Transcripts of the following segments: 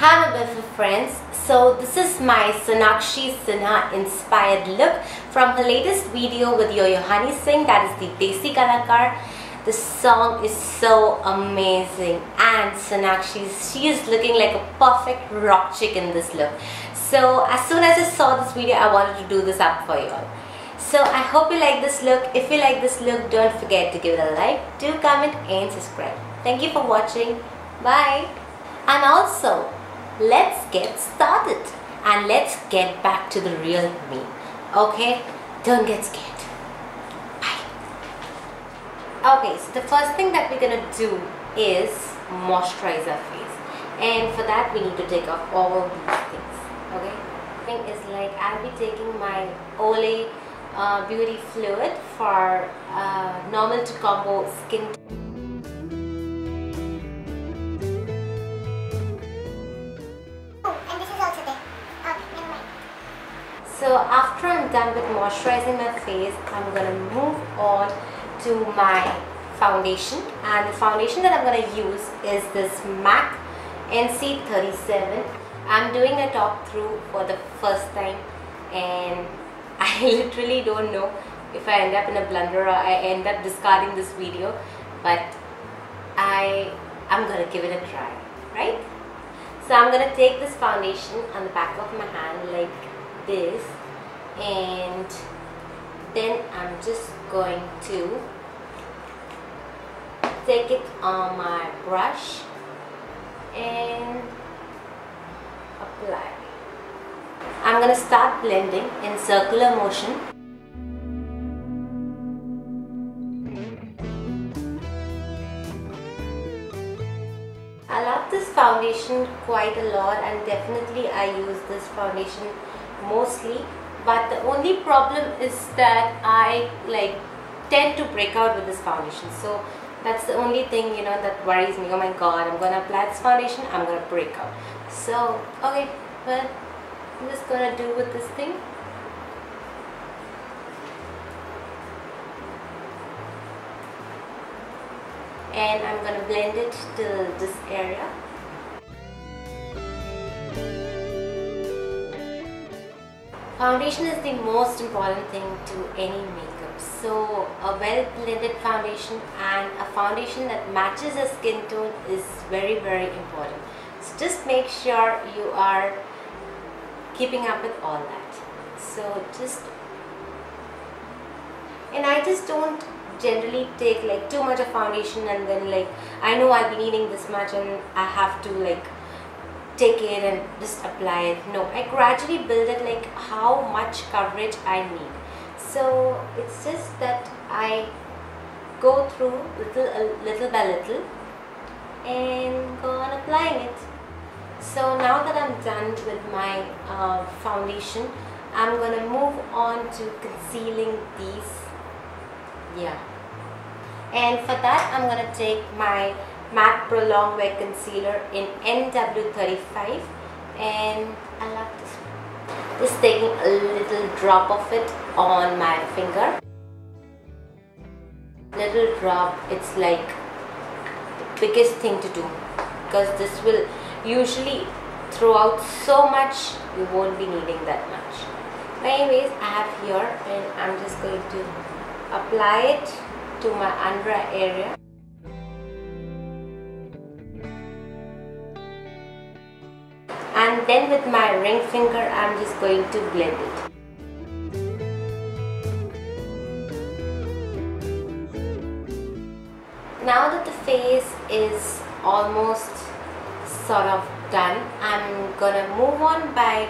Hi my beautiful friends. So this is my Sonakshi Sinha inspired look from her latest video with Singh, that is the Desi Kalakar. The song is so amazing and she is looking like a perfect rock chick in this look. So as soon as I saw this video, I wanted to do this up for you all. So I hope you like this look. If you like this look, don't forget to give it a like, do comment and subscribe. Thank you for watching. Bye. And also, let's get started and let's get back to the real me. Okay? Don't get scared. Bye. Okay, so the first thing that we're gonna do is moisturize our face, and for that we need to take off all these things. Okay? Thing is like I'll be taking my Olay beauty fluid for normal to combo skin. So after I'm done with moisturizing my face, I'm going to move on to my foundation, and the foundation that I'm going to use is this MAC NC37. I'm doing a top through for the first time and I literally don't know if I end up in a blunder or I end up discarding this video, but I'm going to give it a try, right? So I'm going to take this foundation on the back of my hand like this, and then I'm just going to take it on my brush and apply. I'm going to start blending in circular motion. I love this foundation quite a lot, and definitely I use this foundation mostly, but the only problem is that I tend to break out with this foundation. So that's the only thing, you know, that worries me. Oh my god, I'm gonna apply this foundation, I'm gonna break out. So okay, well, I'm just gonna do with this thing. And I'm gonna blend it till this area. Foundation is the most important thing to any makeup. So a well blended foundation and a foundation that matches your skin tone is very, very important. So just make sure you are keeping up with all that. So I just don't generally take too much of foundation and then I know I'll be needing this much and I have to take it and just apply it. No, I gradually build it how much coverage I need. So it's just that I go through little by little and go on applying it. So now that I'm done with my foundation, I'm gonna move on to concealing these. Yeah, and for that I'm gonna take my MAC Pro Long Wear Concealer in NW35, and I love this one. Just taking a little drop of it on my finger. Little drop, it's like the biggest thing to do, because this will usually throw out so much, you won't be needing that much. But anyways, I have here, and I'm just going to apply it to my under eye area. And then with my ring finger, I'm just going to blend it. Now that the face is almost sort of done, I'm gonna move on by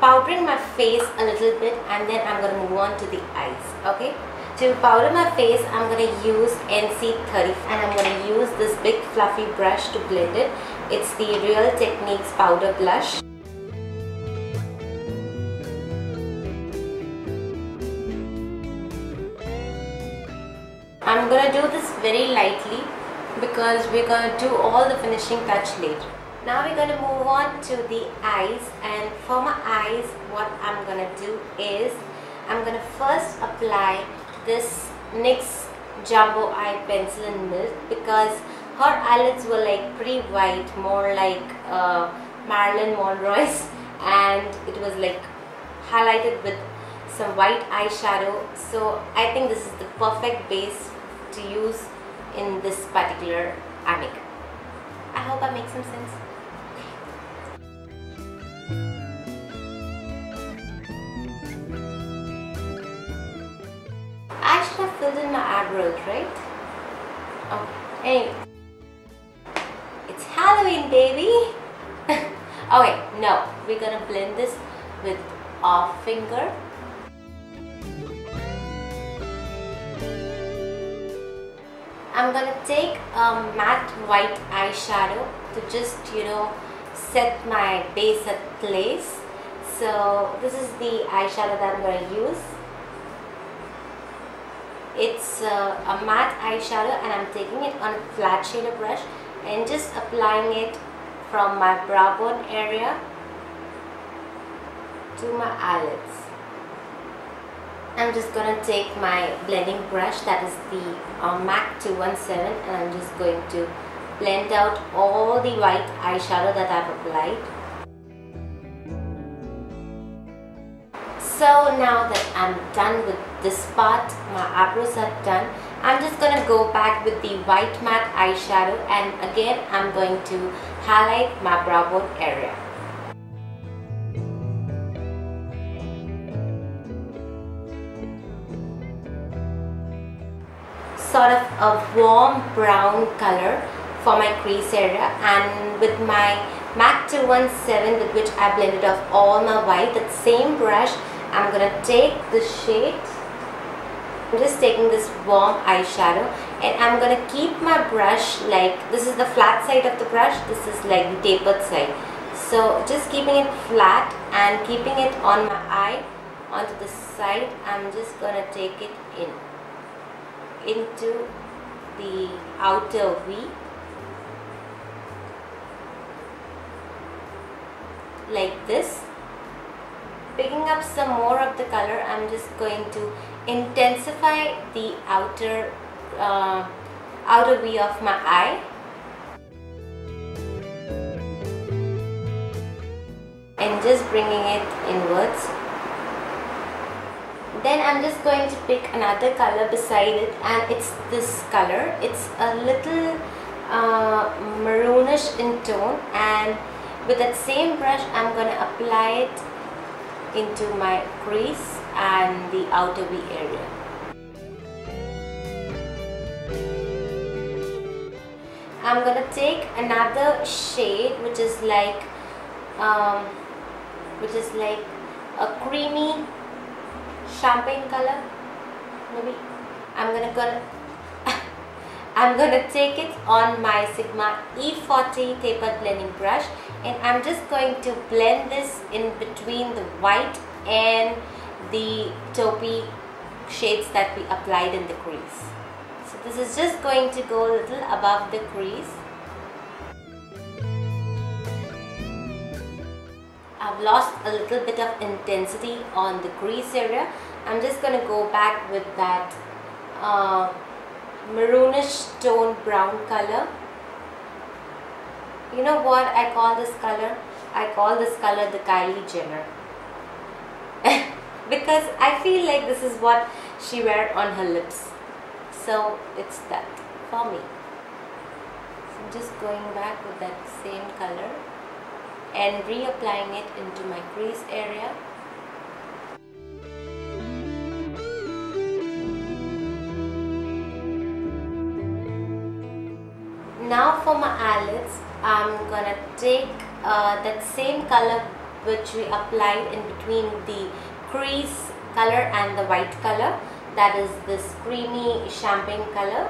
powdering my face a little bit, and then I'm gonna move on to the eyes. Okay? To powder my face, I'm going to use NC30, and I'm going to use this big fluffy brush to blend it. It's the Real Techniques powder blush. I'm going to do this very lightly because we're going to do all the finishing touch later. Now we're going to move on to the eyes, and for my eyes what I'm going to do is I'm going to first apply this NYX Jumbo Eye Pencil in Milk, because her eyelids were pretty white, more like Marilyn Monroe's, and it was like highlighted with some white eyeshadow. So I think this is the perfect base to use in this particular eye makeup. I hope I make some sense. I should have filled in my eyebrows, right? Okay, anyway. It's Halloween, baby! Okay, no, we're gonna blend this with our finger. I'm gonna take a matte white eyeshadow to just, set my base at place. So this is the eyeshadow that I'm gonna use. It's a matte eyeshadow, and I'm taking it on a flat shader brush and just applying it from my brow bone area to my eyelids. I'm just gonna take my blending brush, that is the MAC 217, and I'm just going to blend out all the white eyeshadow that I've applied. So now that I'm done with this part, my eyebrows are done, I'm just going to go back with the white matte eyeshadow, and again I'm going to highlight my brow bone area. Sort of a warm brown color for my crease area, and with my MAC 217 with which I blended off all my white, that same brush, I'm going to take the shade. I'm just taking this warm eyeshadow, and I'm going to keep my brush like, this is the flat side of the brush, this is like the tapered side. So just keeping it flat and keeping it on my eye onto the side, I'm just going to take it into the outer V, like this. Picking up some more of the color, I'm just going to intensify the outer V of my eye, and just bringing it inwards. Then I'm just going to pick another color beside it, and it's this color. It's a little maroonish in tone, and with that same brush I'm going to apply it into my crease and the outer V area. I'm going to take another shade which is like a creamy champagne color, maybe. I'm gonna take it on my Sigma E40 tapered blending brush, and I'm just going to blend this in between the white and the taupey shades that we applied in the crease. So this is just going to go a little above the crease. I've lost a little bit of intensity on the crease area. I'm just going to go back with that maroonish tone brown color. You know what I call this color? I call this color the Kylie Jenner. Because I feel like this is what she wears on her lips. So it's that for me. So I'm just going back with that same color and reapplying it into my crease area. Now for my eyelids, I'm gonna take that same color which we applied in between the crease color and the white color, that is this creamy champagne color,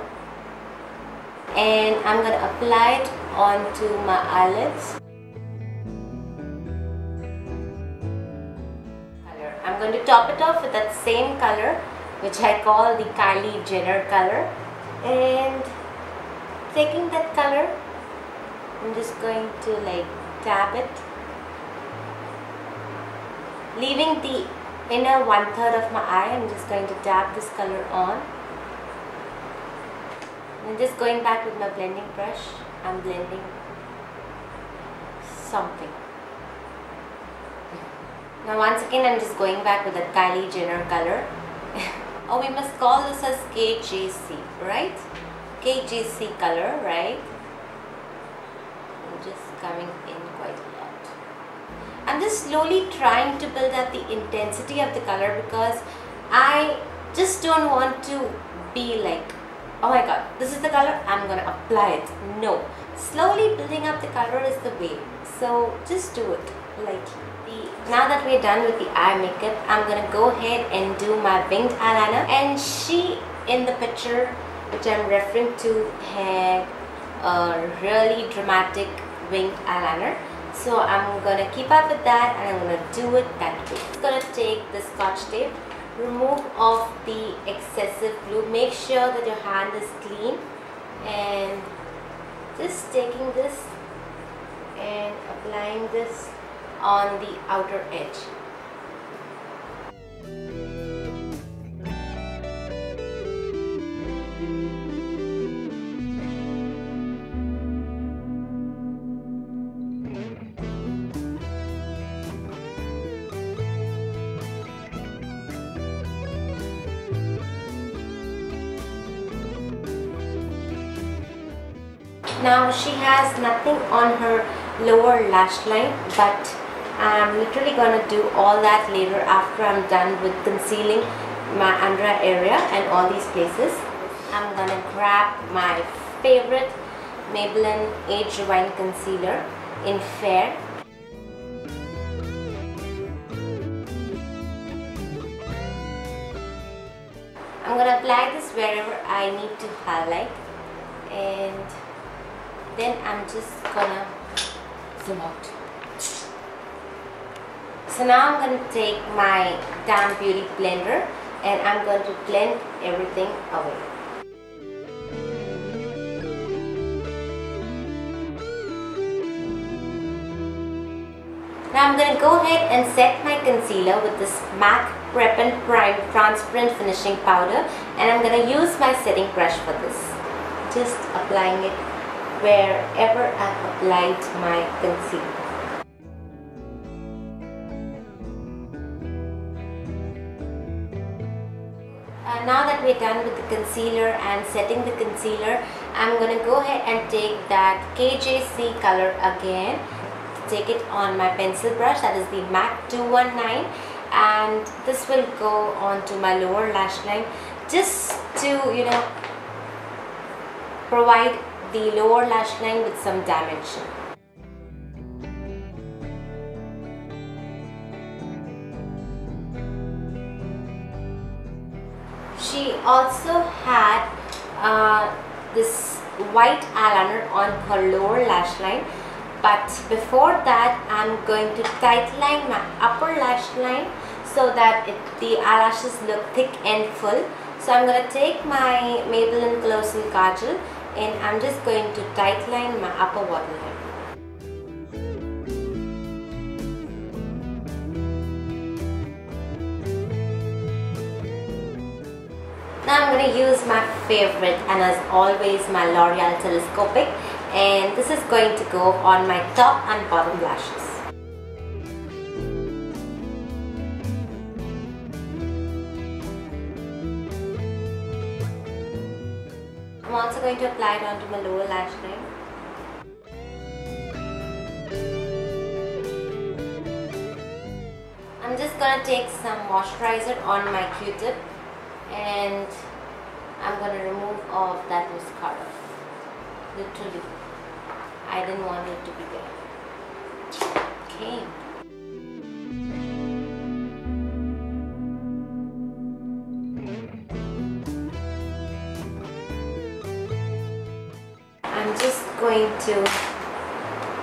and I'm gonna apply it onto my eyelids. I'm going to top it off with that same color which I call the Kylie Jenner color, and taking that color, I'm just going to like tap it, leaving the inner 1/3 of my eye. I'm just going to tap this color on, and just going back with my blending brush, I'm blending something. Now once again I'm just going back with that Kylie Jenner color. Oh, we must call this as KJC, right? KJC color, right? I'm just coming in quite a lot. I'm just slowly trying to build up the intensity of the color because I just don't want to be like, oh my god, this is the color, I'm gonna apply it. No, slowly building up the color is the way. So just do it lightly. Now that we're done with the eye makeup, I'm gonna go ahead and do my winged eyeliner. And she in the picture which I'm referring to had a really dramatic winged eyeliner. So I'm gonna keep up with that and I'm gonna do it that way. I'm gonna take the scotch tape, remove off the excessive glue, make sure that your hand is clean, and just taking this and applying this on the outer edge. Now she has nothing on her lower lash line, but I'm literally gonna do all that later after I'm done with concealing my under eye area and all these places. I'm gonna grab my favorite Maybelline Age Rewind Concealer in Fair. I'm gonna apply this wherever I need to highlight, and then I'm just gonna zoom out. So now I'm going to take my Damn Beauty blender and I'm going to blend everything away. Now I'm going to go ahead and set my concealer with this MAC Prep and Prime Transparent Finishing Powder, and I'm going to use my setting brush for this. Just applying it wherever I've applied my concealer. Now that we're done with the concealer and setting the concealer, I'm going to go ahead and take that KJC color again. Take it on my pencil brush, that is the MAC 219, and this will go onto my lower lash line just to, you know, provide the lower lash line with some dimension. She also had this white eyeliner on her lower lash line, but before that I'm going to tightline my upper lash line so that the eyelashes look thick and full. So I'm going to take my Maybelline Colossal Kajal and I'm just going to tightline my upper waterline. Now I'm going to use my favorite, and as always, my L'Oreal Telescopic, and this is going to go on my top and bottom lashes. I'm also going to apply it onto my lower lash line. I'm just going to take some moisturizer on my Q-tip, and I'm going to remove all of that mascara. Literally, I didn't want it to be there. Okay. I'm just going to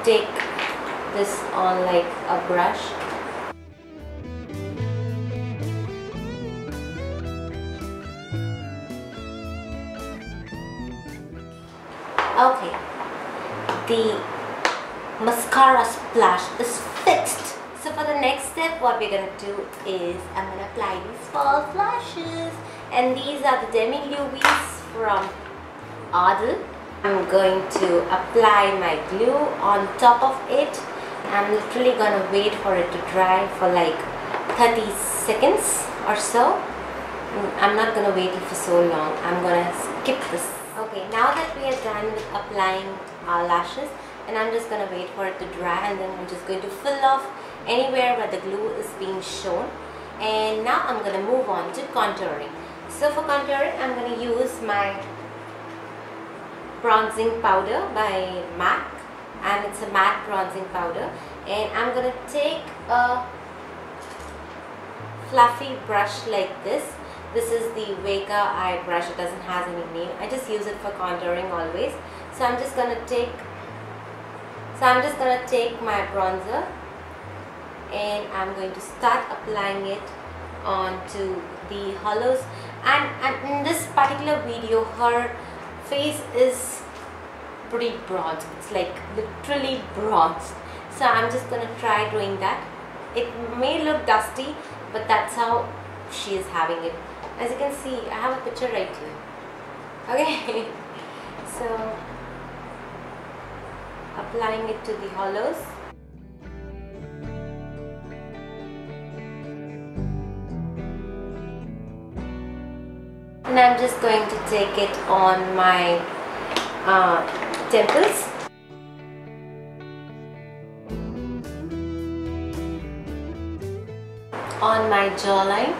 take this on like a brush. Okay, the mascara splash is fixed. So for the next step, what we're going to do is I'm going to apply these false lashes, and these are the Demi Louis from Adel. I'm going to apply my glue on top of it I'm literally gonna wait for it to dry for like 30 seconds or so. I'm not gonna wait it for so long. I'm gonna skip this. Okay, now that we are done with applying our lashes, and I'm just gonna wait for it to dry, and then I'm just going to fill off anywhere where the glue is being shown. And now I'm gonna move on to contouring. So for contouring, I'm gonna use my bronzing powder by MAC, and it's a matte bronzing powder. And I'm gonna take a fluffy brush like this. This is the Vega eye brush. It doesn't have any name. I just use it for contouring always. So I'm just gonna take my bronzer, and I'm going to start applying it onto the hollows. And in this particular video, her face is pretty bronzed. It's like literally bronzed. So I'm just gonna try doing that. It may look dusty, but that's how she is having it. As you can see, I have a picture right here. Okay, so applying it to the hollows. And I'm just going to take it on my temples. On my jawline.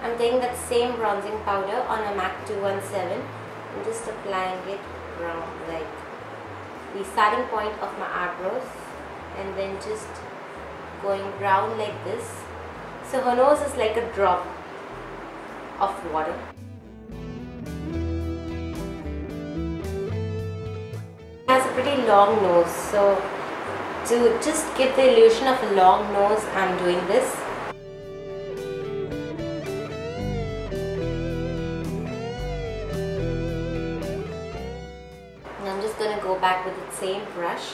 I'm taking that same bronzing powder on a MAC 217 and just applying it around like the starting point of my eyebrows, and then just going round like this. So her nose is like a drop of water. She has a pretty long nose, so to just give the illusion of a long nose, I'm doing this. And I'm just going to go back with the same brush,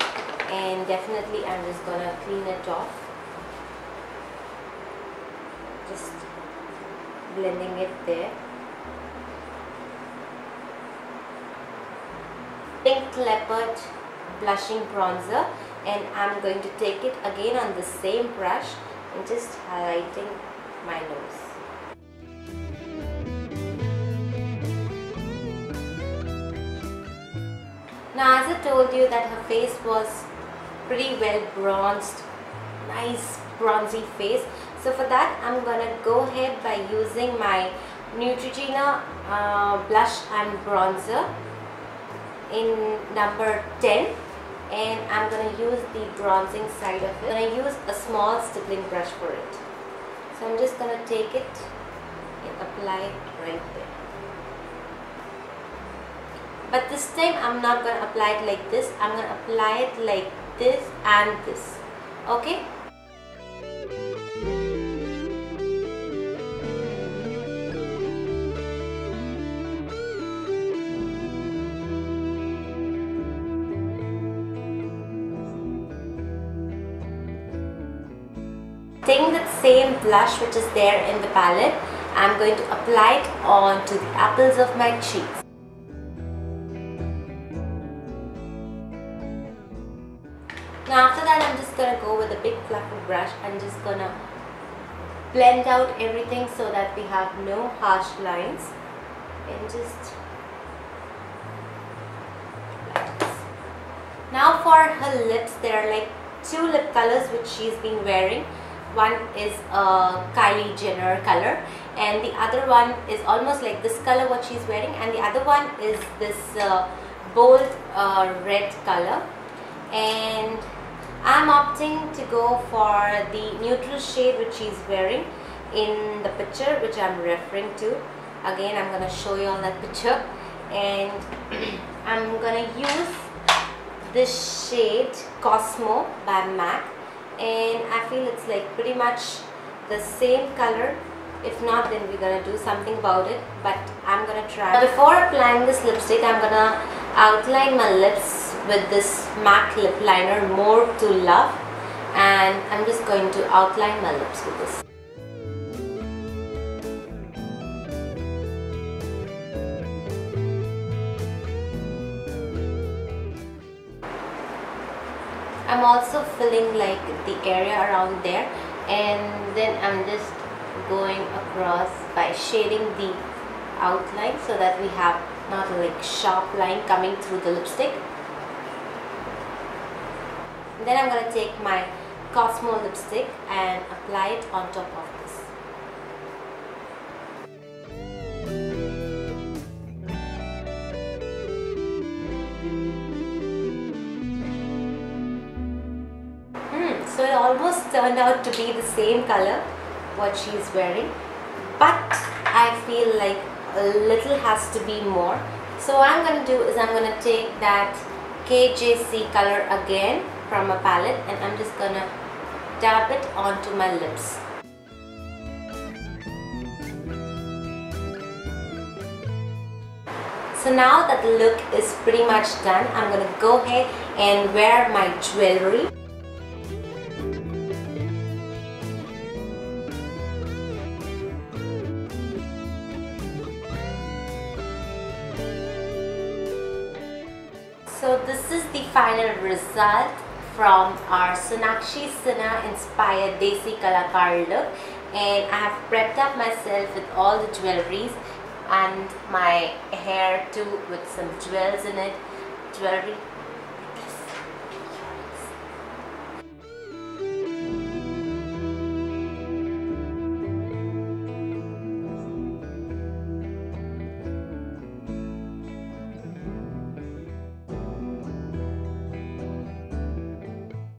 and definitely I'm just going to clean it off. Just blending it there. Pink Leopard blushing bronzer, and I'm going to take it again on the same brush and just highlighting my nose. Now, as I told you that her face was pretty well bronzed, nice bronzy face. So for that, I'm gonna go ahead by using my Neutrogena blush and bronzer in number 10, and I'm gonna use the bronzing side of it. I'm gonna use a small stippling brush for it. So I'm just gonna take it and apply it right there. But this time I'm not gonna apply it like this. I'm gonna apply it like this and this. Okay? Taking that same blush which is there in the palette, I'm going to apply it onto the apples of my cheeks. Now after that, I'm just going to go with a big fluffy brush and just going to blend out everything so that we have no harsh lines, and just like this. Now for her lips, there are like two lip colors which she's been wearing. One is a Kylie Jenner color, and the other one is almost like this color what she's wearing, and the other one is this bold red color. And I'm opting to go for the neutral shade which she's wearing in the picture which I'm referring to. Again, I'm going to show you all that picture, and I'm going to use this shade Cosmo by MAC, and I feel it's like pretty much the same color. If not, then we're going to do something about it, but I'm going to try. Now, before applying this lipstick, I'm going to outline my lips with this MAC lip liner, More to Love, and I'm just going to outline my lips with this. I'm also filling like the area around there, and then I'm just going across by shading the outline so that we have not a like sharp line coming through the lipstick. And then I'm going to take my Cosmo lipstick and apply it on top of this. So it almost turned out to be the same color what she's wearing, but I feel like a little has to be more. So what I'm going to do is I'm going to take that KJC color again from a palette, and I'm just going to dab it onto my lips. So now that the look is pretty much done, I'm going to go ahead and wear my jewelry. So this is the final result from our Sonakshi Sinha inspired Desi Kalakar look, and I have prepped up myself with all the jewelries and my hair too with some jewels in it, jewelry.